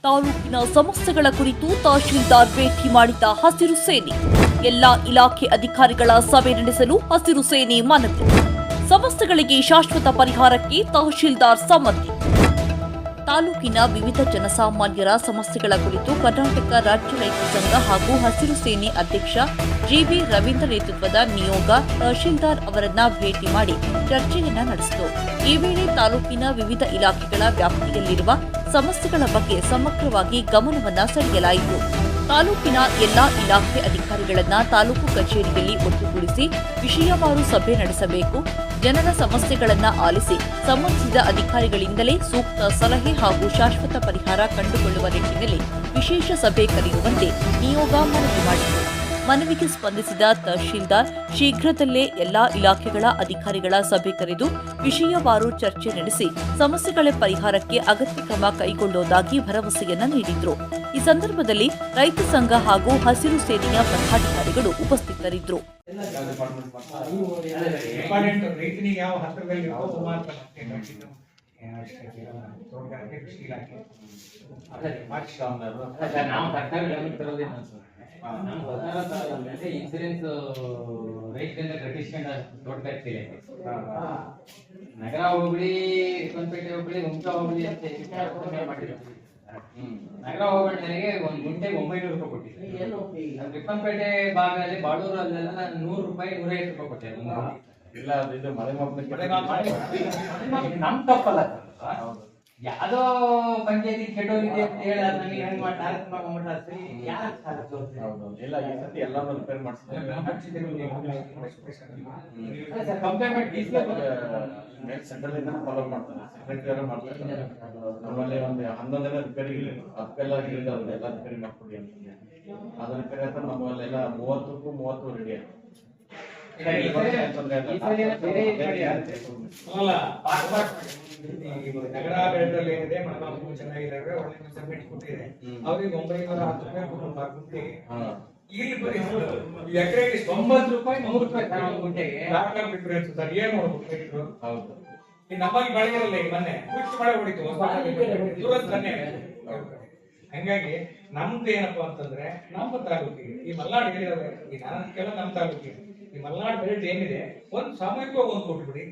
ತಾಲೂಕಿನ ಸಮಸ್ಯೆಗಳ ಕುರಿತು ತಹಶೀಲ್ದಾರ್ ಭೇಟಿ ಮಾಡಿದ ಹಸಿರು ಸೇನೆ. ಎಲ್ಲಾ ಇಲಾಖೆ ಅಧಿಕಾರಿಗಳ ಸಭೆ ನಡೆಸಲು ಹಸಿರು ಸೇನೆ ಮನವಿ. ಸಮಸ್ಯೆಗಳಿಗೆ ಶಾಶ್ವತ ಪರಿಹಾರಕ್ಕೆ ತಹಶೀಲ್ದಾರ್ ಸಮ್ಮತಿ. ತಾಲೂಕಿನ ವಿವಿಧ ಜನಸಾಮಾನ್ಯರ ಸಮಸ್ಯೆಗಳ ಕುರಿತು ಕರ್ನಾಟಕ ರಾಜ್ಯ ರೈತ ಸಂಘ ಹಾಗೂ ಹಸಿರು ಸೇನೆ ಅಧ್ಯಕ್ಷ ಜಿಬಿ ರವೀಂದ್ರ ನೇತೃತ್ವದ ನಿಯೋಗ ತಹಶೀಲ್ದಾರ್ ಅವರನ್ನ ಭೇಟಿ ಮಾಡಿ ಚರ್ಚೆಯನ್ನ ನಡೆಸಿತು. ಈ ವೇಳೆ ತಾಲೂಕಿನ ವಿವಿಧ ಇಲಾಖೆಗಳ ವ್ಯಾಪ್ತಿಯಲ್ಲಿರುವ ಸಮಸ್ಯೆಗಳ ಬಗ್ಗೆ ಸಮಗ್ರವಾಗಿ ಗಮನವನ್ನ ಸೆಳೆಯಲಾಯಿತು. ತಾಲೂಕಿನ ಎಲ್ಲಾ ಇಲಾಖೆ ಅಧಿಕಾರಿಗಳನ್ನ ತಾಲೂಕು ಕಚೇರಿಯಲ್ಲಿ ಒಟ್ಟುಗೂಡಿಸಿ ವಿಷಯವಾರು ಸಭೆ ನಡೆಸಬೇಕು. ಜನರ ಸಮಸ್ಯೆಗಳನ್ನ ಆಲಿಸಿ ಸಂಬಂಧಿಸಿದ ಅಧಿಕಾರಿಗಳಿಂದಲೇ ಸೂಕ್ತ ಸಲಹೆ ಹಾಗೂ ಶಾಶ್ವತ ಪರಿಹಾರ ಕಂಡುಕೊಳ್ಳುವ ನಿಟ್ಟಿನಲ್ಲಿ ವಿಶೇಷ ಸಭೆ ಕರೆಯುವಂತೆ ನಿಯೋಗ ಮನವಿ ಮಾಡಿತು. ಮನವಿಗೆ ಸ್ಪಂದಿಸಿದ ತಹಶೀಲ್ದಾರ್ ಶೀಘ್ರದಲ್ಲೇ ಎಲ್ಲಾ ಇಲಾಖೆಗಳ ಅಧಿಕಾರಿಗಳ ಸಭೆ ಕರೆದು ವಿಷಯವಾರು ಚರ್ಚೆ ನಡೆಸಿ ಸಮಸ್ಯೆಗಳ ಪರಿಹಾರಕ್ಕೆ ಅಗತ್ಯ ಕ್ರಮ ಕೈಗೊಳ್ಳುವುದಾಗಿ ಭರವಸೆಯನ್ನ ನೀಡಿದ್ರು. ಈ ಸಂದರ್ಭದಲ್ಲಿ ರೈತ ಸಂಘ ಹಾಗೂ ಹಸಿರು ಸೇನೆಯ ಪದಾಧಿಕಾರಿಗಳು ಉಪಸ್ಥಿತರಿದ್ದರು. ಇನ್ಸೂರೆನ್ಸ್ ರೈತರಿಂದ ಕಟ್ಟಿಸ್ಕೊಂಡ ತೋಟಗಾರಿಕೆ ನಗರ ಹೋಬಳಿ ರಿಪ್ಪನ್ಪೇಟೆ ಹೋಬಳಿ ಹುಮ್ಕಾ ಹೋಬಳಿ ಅಂತ ಮಾಡಿದ್ರು. ನಗರ ಹೋಬಳಿ ನನಗೆ ಒಂದು ಗುಂಟೆಗೆ 900 ರೂಪಾಯಿ ಕೊಟ್ಟಿದ್ದೆ. ರಿಪ್ಪನ್ಪೇಟೆ ಭಾಗದಲ್ಲಿ ಬಾಳೂರು ಅಲ್ಲೆಲ್ಲ ನಾನು 100 ರೂಪಾಯಿ 150 ರೂಪಾಯಿ ಕೊಟ್ಟೆ. ಇಲ್ಲ ಅದು ಮಳೆ ನಮ್ ತಪ್ಪಲ್ಲ, ಯಾವ್ದೋ ಪಂಚಾಯತಿ ಕೆಟ್ಟೋಗಿದೆ ಅಂತ ಹೇಳಿ ನನಗೆ ಹೆಂಗ್ ಮಾಡ್ತಾರೆ. ಇಲ್ಲ ಈ ಸತಿ ಎಲ್ಲಾನು ರಿಪೇರ್ ಸೆಂಟ್ರಲ್ ಇಂದ ಫಾಲೋ ಮಾಡ್ತಾರೆ, ಸೆಕ್ರೆಟರಿ ಮಾಡ್ತಾರೆ. ನಮ್ಮಲ್ಲಿ ಒಂದು 11 ಜನ ರಿಪೇರಿ ಅದಕ್ಕೆಲ್ಲ ಹೇಳಿದ್ರೆ ಎಲ್ಲ ರಿಪೇರಿ ಮಾಡ್ಕೊಡಿ ಅಂತ. ಅದು ರಿಪೇರಿ ಅಂತ ನಮ್ಮಲ್ಲೆಲ್ಲ 30ಕ್ಕೂ 30 ರೆಡಿ ಆಯ್ತು. ನಗರ ಬೆಳೆದಲ್ಲಿ ಏನಿದೆ ಮನಮಾಪು ಚೆನ್ನಾಗಿದ್ದಾವೆ, ಒಳ್ಳೆ ಮೆಜರ್ಮೆಂಟ್ ಕೊಟ್ಟಿದೆ. ಅವ್ರಿಗೆ 910 ರೂಪಾಯಿ ಗುಂಟೆಗೆ. ಇಲ್ಲಿ ಎಕರೆಗೆ 90 ರೂಪಾಯಿ 100 ರೂಪಾಯಿ ಗುಂಟೆಗೆ ಡಿಫರೆನ್ಸ್ ಸರ್. ಏನ್ ನೋಡ್ಬೇಕು ಹೌದು. ಈ ನಮ್ಮಲ್ಲಿ ಮಳೆ ಇರಲ್ಲ. ಈಗ ಮೊನ್ನೆ ಕುಚ್ಚು ಮಳೆ ಹೊಡಿತು ಹಂಗಾಗಿ ನಮ್ದು ಏನಪ್ಪಾ ಅಂತಂದ್ರೆ ನಮ್ಮ ತಾಲೂಕಿಗೆ ಈ ಮಲ್ನಾಡ್ ಹೇಳಿದಾವೆ, ಈ ನಾನಕ್ಕೆಲ್ಲ ನಮ್ಮ ತಾಲೂಕಿಗೆ ಈ ಮಲ್ನಾಡ್ ಬೆಲ್ಟ್ ಏನಿದೆ ಒಂದು ಸಾಮೂಹಿಕವಾಗಿ ಒಂದು ಕೊಟ್ಬಿಡಿ.